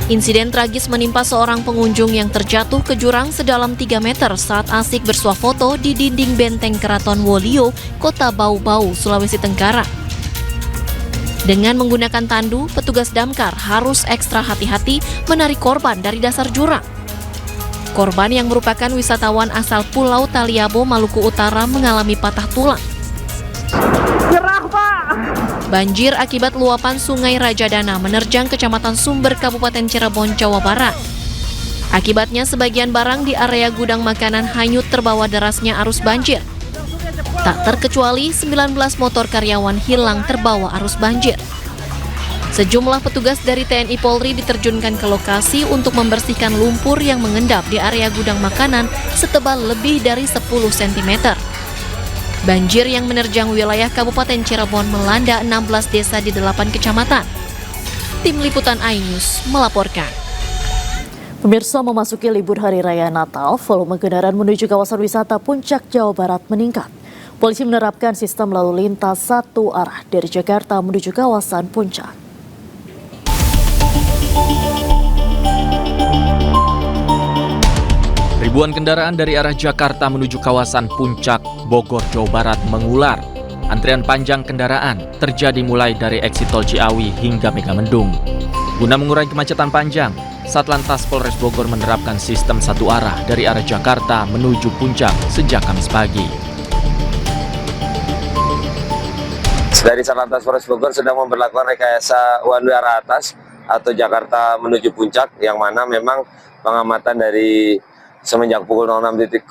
Insiden tragis menimpa seorang pengunjung yang terjatuh ke jurang sedalam 3 meter saat asik bersuah foto di dinding benteng Keraton Wolio, Kota Bau-Bau, Sulawesi Tenggara. Dengan menggunakan tandu, petugas damkar harus ekstra hati-hati menarik korban dari dasar jurang. Korban yang merupakan wisatawan asal Pulau Taliabo, Maluku Utara mengalami patah tulang. Nyerah, Pak! Banjir akibat luapan Sungai Rajadana menerjang Kecamatan Sumber, Kabupaten Cirebon, Jawa Barat. Akibatnya sebagian barang di area gudang makanan hanyut terbawa derasnya arus banjir. Tak terkecuali 19 motor karyawan hilang terbawa arus banjir. Sejumlah petugas dari TNI Polri diterjunkan ke lokasi untuk membersihkan lumpur yang mengendap di area gudang makanan setebal lebih dari 10 cm. Banjir yang menerjang wilayah Kabupaten Cirebon melanda 16 desa di 8 kecamatan. Tim Liputan iNews melaporkan. Pemirsa, memasuki libur Hari Raya Natal, volume kendaraan menuju kawasan wisata Puncak, Jawa Barat meningkat. Polisi menerapkan sistem lalu lintas satu arah dari Jakarta menuju kawasan Puncak. Ribuan kendaraan dari arah Jakarta menuju kawasan Puncak, Bogor, Jawa Barat mengular. Antrian panjang kendaraan terjadi mulai dari eksit tol Ciawi hingga Megamendung. Guna mengurangi kemacetan panjang, Satlantas Polres Bogor menerapkan sistem satu arah dari arah Jakarta menuju Puncak sejak Kamis pagi. Dari Satlantas Polres Bogor sedang memberlakukan rekayasa one way arah atas atau Jakarta menuju Puncak, yang mana memang pengamatan dari semenjak pukul 06.00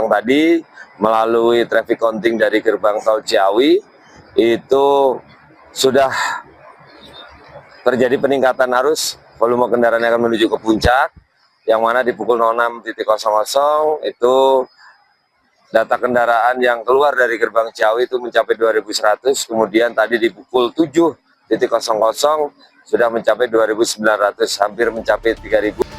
tadi melalui traffic counting dari gerbang tol Ciawi itu sudah terjadi peningkatan arus volume kendaraan yang akan menuju ke Puncak, yang mana di pukul 06.00 itu data kendaraan yang keluar dari gerbang Ciawi itu mencapai 2.100, kemudian tadi di pukul 7.00 sudah mencapai 2.900, hampir mencapai 3.000.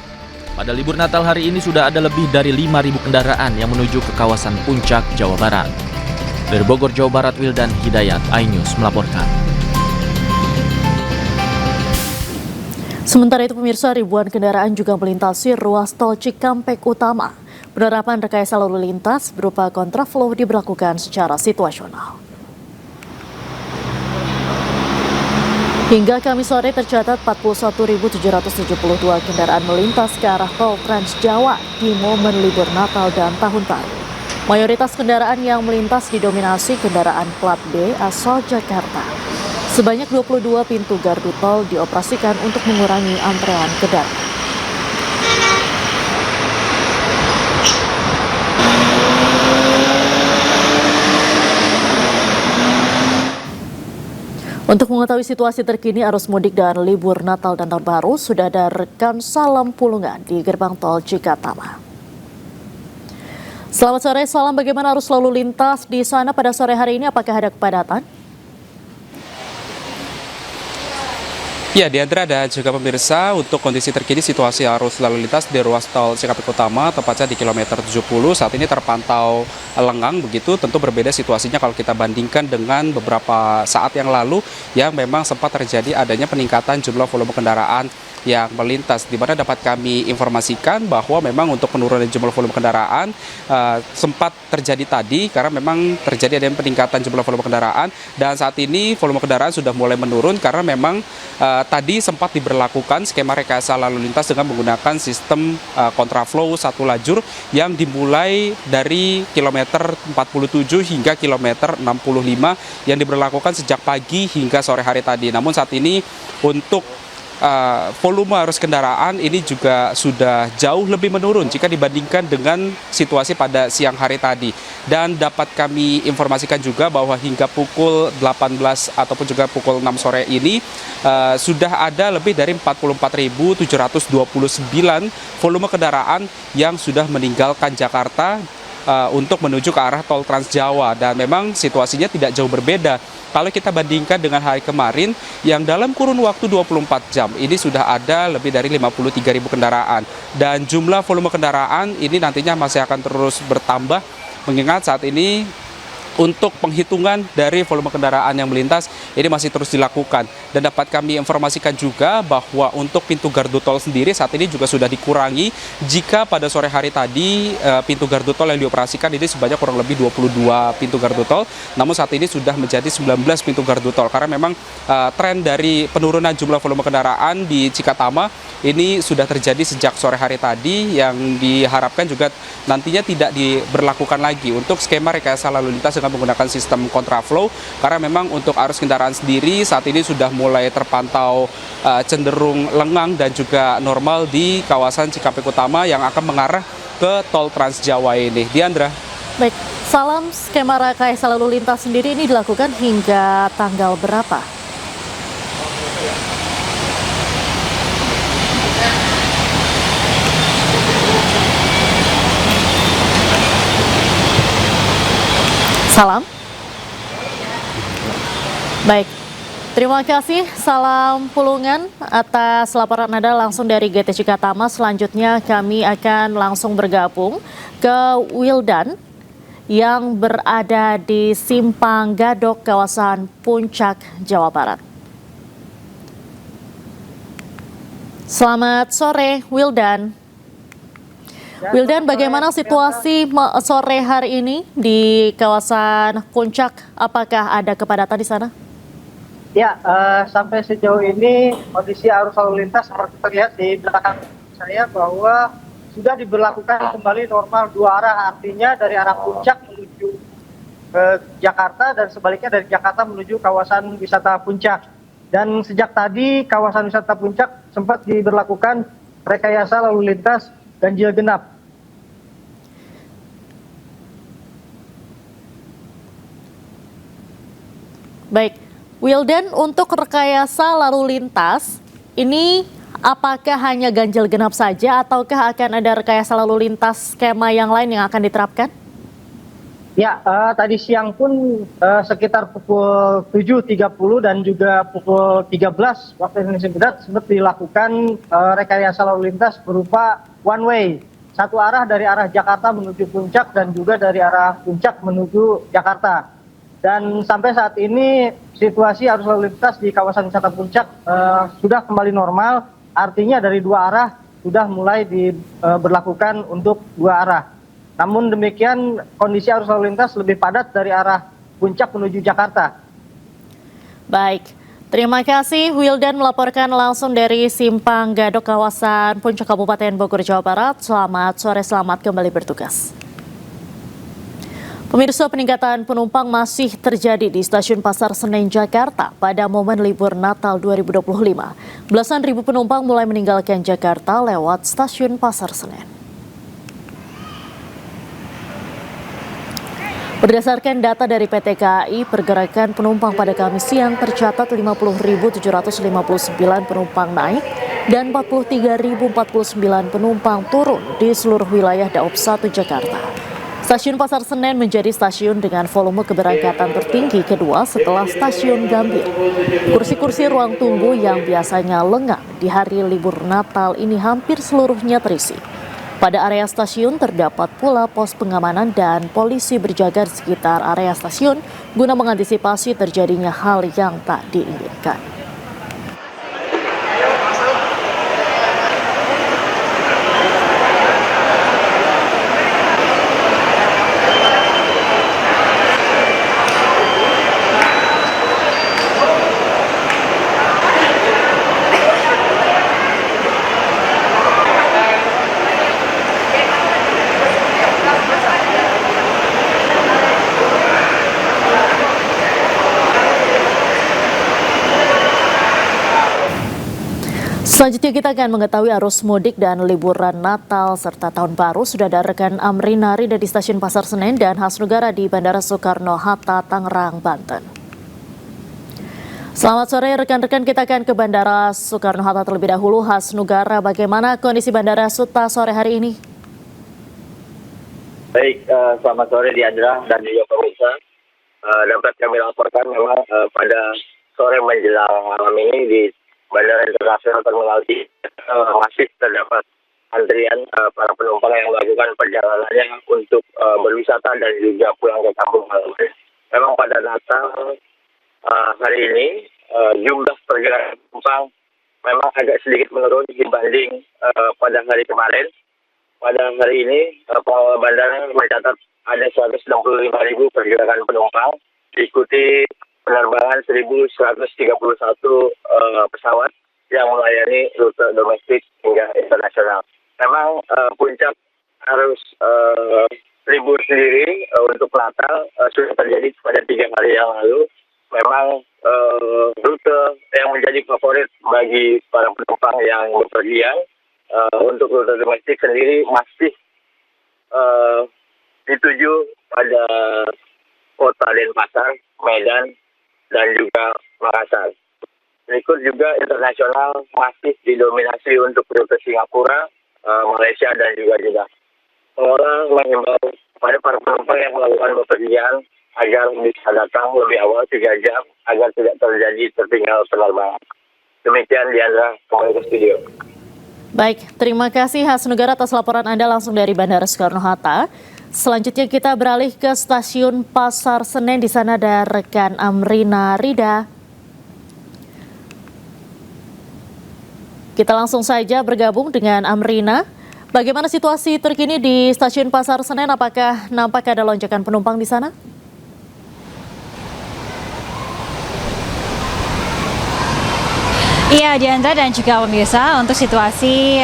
Pada libur Natal hari ini sudah ada lebih dari 5.000 kendaraan yang menuju ke kawasan Puncak, Jawa Barat. Dari Bogor, Jawa Barat, Wildan Hidayat, iNews melaporkan. Sementara itu pemirsa, ribuan kendaraan juga melintasi ruas tol Cikampek Utama. Penerapan rekayasa lalu lintas berupa kontraflow diberlakukan secara situasional. Hingga Kamis sore tercatat 41.772 kendaraan melintas ke arah tol Trans Jawa di momen libur Natal dan Tahun Baru. Mayoritas kendaraan yang melintas didominasi kendaraan plat B asal Jakarta. Sebanyak 22 pintu gardu tol dioperasikan untuk mengurangi antrean kendaraan. Untuk mengetahui situasi terkini arus mudik dan libur Natal dan Tahun Baru, sudah ada rekan Salam Pulungan di gerbang tol Cikatama. Selamat sore, Salam, bagaimana arus lalu lintas di sana pada sore hari ini? Apakah ada kepadatan? Ya, di antara ada juga pemirsa untuk kondisi terkini situasi arus lalu lintas di ruas tol Cikampek Utama, tepatnya di kilometer 70, saat ini terpantau lengang begitu. Tentu berbeda situasinya kalau kita bandingkan dengan beberapa saat yang lalu yang memang sempat terjadi adanya peningkatan jumlah volume kendaraan yang melintas, di mana dapat kami informasikan bahwa memang untuk penurunan jumlah volume kendaraan sempat terjadi tadi karena memang terjadi adanya peningkatan jumlah volume kendaraan, dan saat ini volume kendaraan sudah mulai menurun karena memang tadi sempat diberlakukan skema rekayasa lalu lintas dengan menggunakan sistem kontraflow satu lajur yang dimulai dari kilometer 47 hingga kilometer 65 yang diberlakukan sejak pagi hingga sore hari tadi. Namun saat ini untuk volume arus kendaraan ini juga sudah jauh lebih menurun jika dibandingkan dengan situasi pada siang hari tadi. Dan dapat kami informasikan juga bahwa hingga pukul 18 ataupun juga pukul 6 sore ini sudah ada lebih dari 44.729 volume kendaraan yang sudah meninggalkan Jakarta untuk menuju ke arah tol Trans Jawa, dan memang situasinya tidak jauh berbeda kalau kita bandingkan dengan hari kemarin yang dalam kurun waktu 24 jam ini sudah ada lebih dari 53.000 kendaraan, dan jumlah volume kendaraan ini nantinya masih akan terus bertambah mengingat saat ini untuk penghitungan dari volume kendaraan yang melintas ini masih terus dilakukan. Dan dapat kami informasikan juga bahwa untuk pintu gardu tol sendiri saat ini juga sudah dikurangi. Jika pada sore hari tadi pintu gardu tol yang dioperasikan ini sebanyak kurang lebih 22 pintu gardu tol, namun saat ini sudah menjadi 19 pintu gardu tol karena memang tren dari penurunan jumlah volume kendaraan di Cikatama ini sudah terjadi sejak sore hari tadi, yang diharapkan juga nantinya tidak diberlakukan lagi untuk skema rekayasa lalu lintas dengan menggunakan sistem kontraflow, karena memang untuk arus kendaraan sendiri saat ini sudah mulai terpantau cenderung lengang dan juga normal di kawasan Cikampek Utama yang akan mengarah ke tol Trans Jawa ini. Diandra. Baik, Salam, skema rekayasa lalu lintas sendiri ini dilakukan hingga tanggal berapa? Salam. Baik, terima kasih Salam Pulungan atas laporan Anda langsung dari GT Cikatama. Selanjutnya kami akan langsung bergabung ke Wildan yang berada di Simpang Gadok, kawasan Puncak, Jawa Barat. Selamat sore, Wildan. Wildan, bagaimana situasi sore hari ini di kawasan Puncak? Apakah ada kepadatan di sana? Ya, sampai sejauh ini kondisi arus lalu lintas seperti terlihat di belakang saya bahwa sudah diberlakukan kembali normal dua arah, artinya dari arah Puncak menuju ke Jakarta dan sebaliknya dari Jakarta menuju kawasan wisata Puncak. Dan sejak tadi kawasan wisata Puncak sempat diberlakukan rekayasa lalu lintas ganjil genap. Baik, Wildan, untuk rekayasa lalu lintas ini apakah hanya ganjil genap saja ataukah akan ada rekayasa lalu lintas skema yang lain yang akan diterapkan? Ya, tadi siang pun sekitar pukul 7.30 dan juga pukul 13 waktu Indonesia Barat sempat dilakukan rekayasa lalu lintas berupa one way, satu arah dari arah Jakarta menuju Puncak dan juga dari arah Puncak menuju Jakarta. Dan sampai saat ini situasi arus lalu lintas di kawasan wisata Puncak sudah kembali normal, artinya dari dua arah sudah mulai diberlakukan untuk dua arah. Namun demikian kondisi arus lalu lintas lebih padat dari arah Puncak menuju Jakarta. Baik, terima kasih Wildan melaporkan langsung dari Simpang Gadok, kawasan Puncak, Kabupaten Bogor, Jawa Barat. Selamat sore, selamat kembali bertugas. Pemirsa, peningkatan penumpang masih terjadi di Stasiun Pasar Senen, Jakarta pada momen libur Natal 2025. Belasan ribu penumpang mulai meninggalkan Jakarta lewat Stasiun Pasar Senen. Berdasarkan data dari PT KAI, pergerakan penumpang pada Kamis siang tercatat 50.759 penumpang naik dan 43.049 penumpang turun di seluruh wilayah Daob 1 Jakarta. Stasiun Pasar Senen menjadi stasiun dengan volume keberangkatan tertinggi kedua setelah Stasiun Gambir. Kursi-kursi ruang tunggu yang biasanya lengang di hari libur Natal ini hampir seluruhnya terisi. Pada area stasiun terdapat pula pos pengamanan dan polisi berjaga di sekitar area stasiun guna mengantisipasi terjadinya hal yang tak diinginkan. Selanjutnya kita akan mengetahui arus mudik dan liburan Natal serta Tahun Baru. Sudah ada rekan Amri Nari dari Stasiun Pasar Senen dan Hasnugara di Bandara Soekarno-Hatta, Tangerang, Banten. Selamat sore rekan-rekan, kita akan ke Bandara Soekarno-Hatta terlebih dahulu. Hasnugara, bagaimana kondisi Bandara Suta sore hari ini? Baik, selamat sore Diandra dan juga pemirsa. Dapat kami laporkan memang pada sore menjelang malam ini di Bandara Internasional Terminal 3 masih terdapat antrian para penumpang yang melakukan perjalanannya untuk berwisata dan juga pulang ke kampung halaman. memang pada Natal hari ini jumlah pergerakan penumpang memang agak sedikit menurun dibanding pada hari kemarin. Pada hari ini pengelola bandara mencatat ada 165.000 pergerakan penumpang, diikuti penerbangan 1.131 pesawat yang melayani rute domestik hingga internasional. Memang puncak arus libur sendiri untuk Natal sudah terjadi pada 3 hari yang lalu. Memang rute yang menjadi favorit bagi para penumpang yang bepergian untuk rute domestik sendiri masih dituju pada kota Denpasar, Medan, dan juga Makassar. Berikut juga internasional masih didominasi untuk rute Singapura, Malaysia, dan juga Jeddah. Pengelola mengimbau pada para penumpang yang melakukan bepergian agar bisa datang lebih awal 3 jam agar tidak terjadi tertinggal penerbangan. Demikian Diandra, kembali ke studio. Baik, terima kasih Hasnugara atas laporan Anda langsung dari Bandara Soekarno-Hatta. Selanjutnya kita beralih ke stasiun Pasar Senen. Di sana ada rekan Amrina Rida. Kita langsung saja bergabung dengan Amrina. Bagaimana situasi terkini di stasiun Pasar Senen? Apakah nampak ada lonjakan penumpang di sana? Iya, Diandra dan juga pemirsa, untuk situasi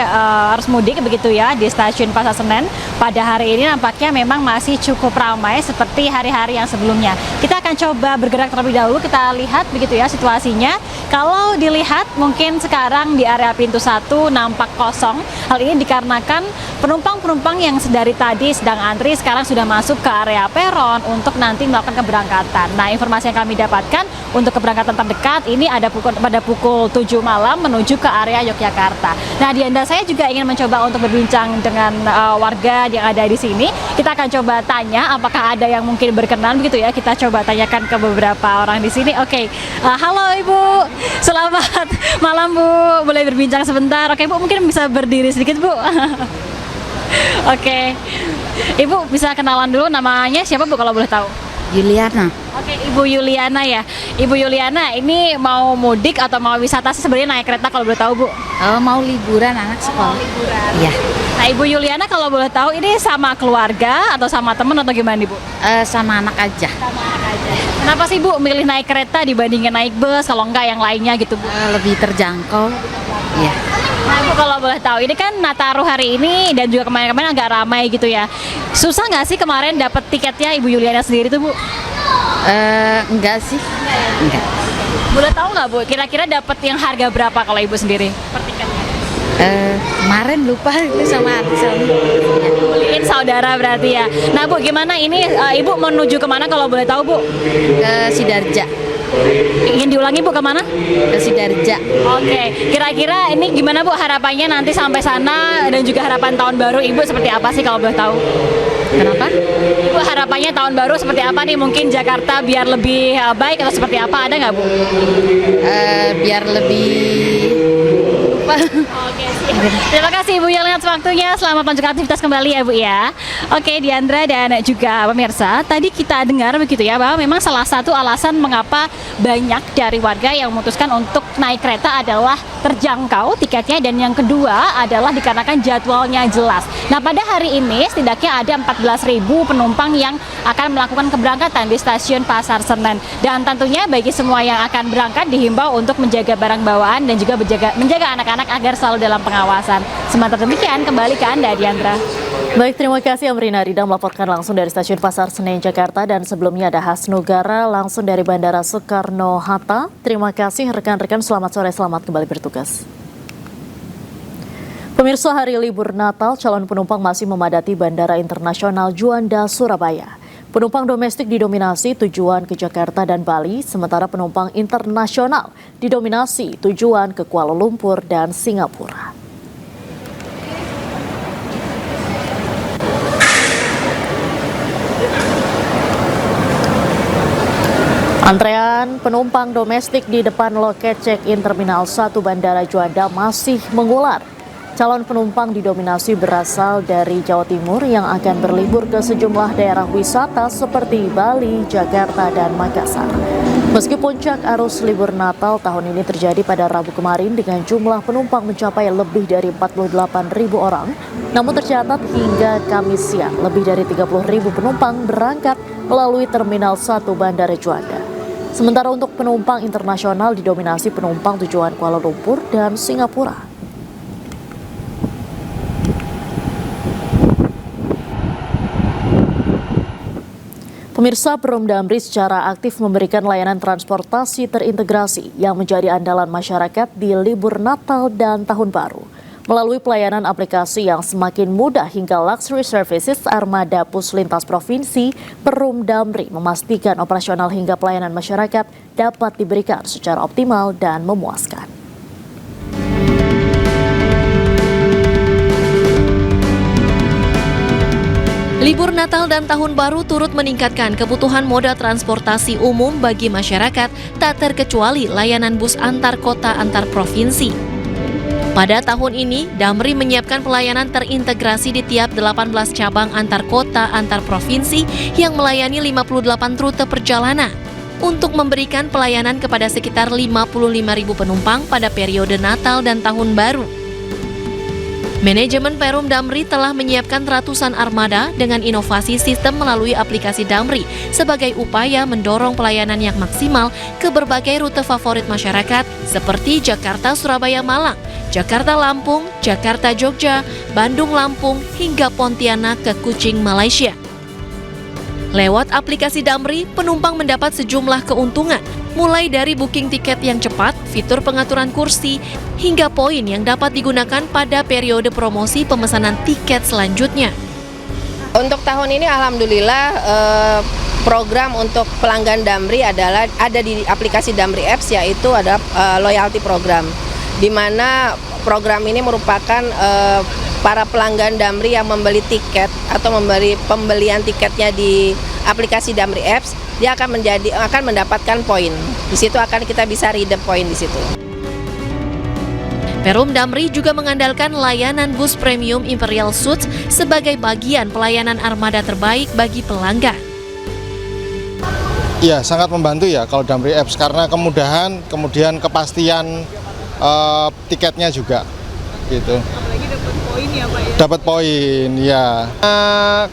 arus mudik begitu ya di stasiun Pasar Senen pada hari ini nampaknya memang masih cukup ramai seperti hari-hari yang sebelumnya. Kita akan coba bergerak terlebih dahulu, kita lihat begitu ya situasinya. Kalau dilihat mungkin sekarang di area pintu 1 nampak kosong. Hal ini dikarenakan penumpang-penumpang yang dari tadi sedang antri sekarang sudah masuk ke area peron untuk nanti melakukan keberangkatan. Nah, informasi yang kami dapatkan untuk keberangkatan terdekat ini ada pada pukul 7 malam menuju ke area Yogyakarta. Nah, Dianda, saya juga ingin mencoba untuk berbincang dengan warga yang ada di sini. Kita akan coba tanya apakah ada yang mungkin berkenan begitu ya. Kita coba tanyakan ke beberapa orang di sini. Oke. Halo Ibu. Selamat malam Bu. Boleh berbincang sebentar. Oke, Bu, mungkin bisa berdiri sedikit, Bu. Oke. Ibu bisa kenalan dulu, namanya siapa Bu kalau boleh tahu? Juliana. Oke, Ibu Yuliana ya. Ibu Yuliana, ini mau mudik atau mau wisata sih sebenarnya naik kereta kalau boleh tahu, Bu? Oh, mau liburan anak sekolah. Liburan. Iya. Nah, Ibu Yuliana kalau boleh tahu ini sama keluarga atau sama teman atau gimana, Bu? Sama anak aja. Sama anak aja. Kenapa sih, Bu, milih naik kereta dibandingkan naik bus kalau enggak yang lainnya gitu, Bu? Lebih terjangkau. Iya. Nah, Bu, kalau boleh tahu, ini kan Nataru hari ini dan juga kemarin-kemarin agak ramai gitu ya. Susah nggak sih kemarin dapat tiketnya Ibu Yuliana sendiri tuh, Bu? Enggak sih. Enggak. Boleh tahu nggak, Bu, kira-kira dapat yang harga berapa kalau Ibu sendiri per tiketnya? Kemarin lupa itu sama Beliin saudara berarti ya. Nah, Bu, gimana ini Ibu menuju kemana kalau boleh tahu, Bu? ke Sidarja. Ingin diulangi, Bu, kemana? Ke Sidarja. Oke, kira-kira ini gimana, Bu, harapannya nanti sampai sana dan juga harapan tahun baru Ibu seperti apa sih kalau boleh tahu? Kenapa? Ibu harapannya tahun baru seperti apa nih? Mungkin Jakarta biar lebih baik atau seperti apa? Ada nggak, Bu? Biar lebih Oke, siap. Terima kasih Ibu Yuliana atas waktunya. Selamat melanjutkan aktivitas kembali ya, Bu ya. Oke, Diandra dan juga pemirsa, tadi kita dengar begitu ya bahwa memang salah satu alasan mengapa banyak dari warga yang memutuskan untuk naik kereta adalah terjangkau tiketnya, dan yang kedua adalah dikarenakan jadwalnya jelas. Nah, pada hari ini setidaknya ada 14.000 penumpang yang akan melakukan keberangkatan di stasiun Pasar Senen, dan tentunya bagi semua yang akan berangkat dihimbau untuk menjaga barang bawaan dan juga menjaga anak-anak agar selalu dalam pengawasan. Sementara demikian, kembali ke Anda, Diandra. Baik, terima kasih Amrina Rida melaporkan langsung dari stasiun Pasar Senen, Jakarta. Dan sebelumnya ada Hasnugara langsung dari Bandara Soekarno-Hatta. Terima kasih rekan-rekan, selamat sore, selamat kembali bertugas. Pemirsa, hari libur Natal, calon penumpang masih memadati Bandara Internasional Juanda, Surabaya. Penumpang domestik didominasi tujuan ke Jakarta dan Bali, sementara penumpang internasional didominasi tujuan ke Kuala Lumpur dan Singapura. Antrean penumpang domestik di depan loket check-in Terminal 1 Bandara Juanda masih mengular. Calon penumpang didominasi berasal dari Jawa Timur yang akan berlibur ke sejumlah daerah wisata seperti Bali, Jakarta, dan Makassar. Meski puncak arus libur Natal tahun ini terjadi pada Rabu kemarin dengan jumlah penumpang mencapai lebih dari 48.000 orang, namun tercatat hingga Kamis siang lebih dari 30.000 penumpang berangkat melalui Terminal 1 Bandara Juanda. Sementara untuk penumpang internasional didominasi penumpang tujuan Kuala Lumpur dan Singapura. Pemirsa, Perum Damri secara aktif memberikan layanan transportasi terintegrasi yang menjadi andalan masyarakat di libur Natal dan Tahun Baru. Melalui pelayanan aplikasi yang semakin mudah hingga luxury services armada bus lintas provinsi, Perum Damri memastikan operasional hingga pelayanan masyarakat dapat diberikan secara optimal dan memuaskan. Libur Natal dan Tahun Baru turut meningkatkan kebutuhan moda transportasi umum bagi masyarakat, tak terkecuali layanan bus antar kota antar provinsi. Pada tahun ini, Damri menyiapkan pelayanan terintegrasi di tiap 18 cabang antar kota antar provinsi yang melayani 58 rute perjalanan untuk memberikan pelayanan kepada sekitar 55.000 penumpang pada periode Natal dan Tahun Baru. Manajemen Perum Damri telah menyiapkan ratusan armada dengan inovasi sistem melalui aplikasi Damri sebagai upaya mendorong pelayanan yang maksimal ke berbagai rute favorit masyarakat seperti Jakarta, Surabaya, Malang, Jakarta, Lampung, Jakarta, Jogja, Bandung, Lampung, hingga Pontianak ke Kuching, Malaysia. Lewat aplikasi Damri, penumpang mendapat sejumlah keuntungan, mulai dari booking tiket yang cepat, fitur pengaturan kursi, hingga poin yang dapat digunakan pada periode promosi pemesanan tiket selanjutnya. Untuk tahun ini alhamdulillah program untuk pelanggan Damri adalah ada di aplikasi Damri Apps, yaitu ada loyalty program, di mana program ini merupakan para pelanggan Damri yang membeli tiket atau membeli pembelian tiketnya di aplikasi Damri Apps, dia akan mendapatkan poin. Di situ akan kita bisa redeem poin di situ. Perum Damri juga mengandalkan layanan bus premium Imperial Suites sebagai bagian pelayanan armada terbaik bagi pelanggan. Iya, sangat membantu ya kalau Damri Apps karena kemudahan, kemudian kepastian tiketnya juga, gitu. Apalagi dapat poin ya Pak ya? Dapat poin, ya.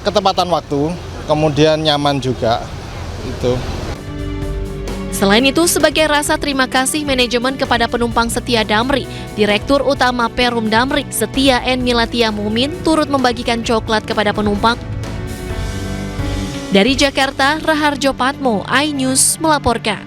Ketepatan waktu, kemudian nyaman juga, itu. Selain itu, sebagai rasa terima kasih manajemen kepada penumpang setia Damri, Direktur Utama Perum Damri, Setia N. Milatia Mumin, turut membagikan coklat kepada penumpang. Dari Jakarta, Raharjo Patmo, iNews melaporkan.